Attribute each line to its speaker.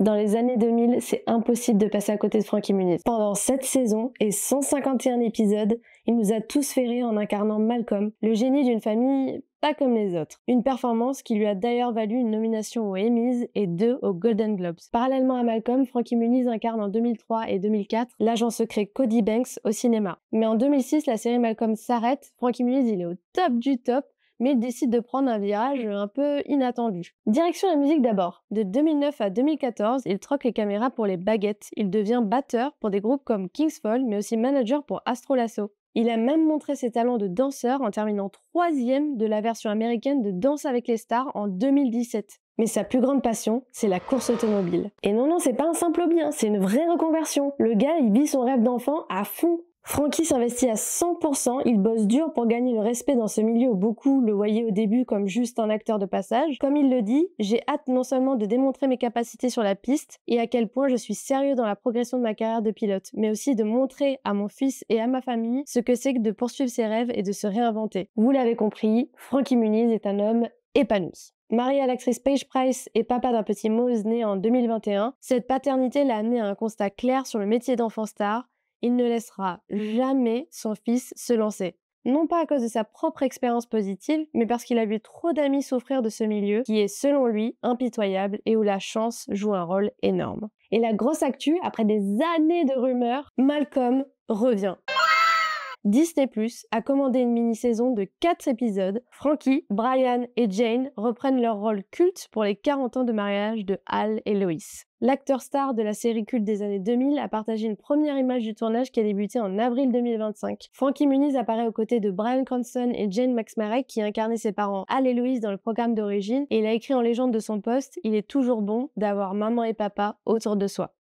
Speaker 1: Dans les années 2000, c'est impossible de passer à côté de Frankie Muniz. Pendant 7 saisons et 151 épisodes, il nous a tous fait rire en incarnant Malcolm, le génie d'une famille pas comme les autres. Une performance qui lui a d'ailleurs valu une nomination aux Emmys et 2 aux Golden Globes. Parallèlement à Malcolm, Frankie Muniz incarne en 2003 et 2004 l'agent secret Cody Banks au cinéma. Mais en 2006, la série Malcolm s'arrête, Frankie Muniz il est au top du top, mais il décide de prendre un virage un peu inattendu. Direction la musique d'abord. De 2009 à 2014, il troque les caméras pour les baguettes. Il devient batteur pour des groupes comme King's Fall, mais aussi manager pour Astro Lasso. Il a même montré ses talents de danseur en terminant 3e de la version américaine de Danse avec les stars en 2017. Mais sa plus grande passion, c'est la course automobile. Et non, c'est pas un simple hobby, c'est une vraie reconversion. Le gars, il vit son rêve d'enfant à fond. Frankie s'investit à 100%, il bosse dur pour gagner le respect dans ce milieu où beaucoup le voyaient au début comme juste un acteur de passage. Comme il le dit, j'ai hâte non seulement de démontrer mes capacités sur la piste et à quel point je suis sérieux dans la progression de ma carrière de pilote, mais aussi de montrer à mon fils et à ma famille ce que c'est que de poursuivre ses rêves et de se réinventer. Vous l'avez compris, Frankie Muniz est un homme épanoui. Marié à l'actrice Paige Price et papa d'un petit Mose né en 2021, cette paternité l'a amené à un constat clair sur le métier d'enfant star. Il ne laissera jamais son fils se lancer. Non pas à cause de sa propre expérience positive, mais parce qu'il a vu trop d'amis souffrir de ce milieu qui est, selon lui, impitoyable et où la chance joue un rôle énorme. Et la grosse actu, après des années de rumeurs, Malcolm revient. Disney+ a commandé une mini-saison de 4 épisodes. Frankie, Brian et Jane reprennent leur rôle culte pour les 40 ans de mariage de Hal et Lois. L'acteur star de la série culte des années 2000 a partagé une première image du tournage qui a débuté en avril 2025. Frankie Muniz apparaît aux côtés de Bryan Cranston et Jane McSmarek qui incarnaient ses parents Hal et Lois dans le programme d'origine et il a écrit en légende de son poste « Il est toujours bon d'avoir maman et papa autour de soi ».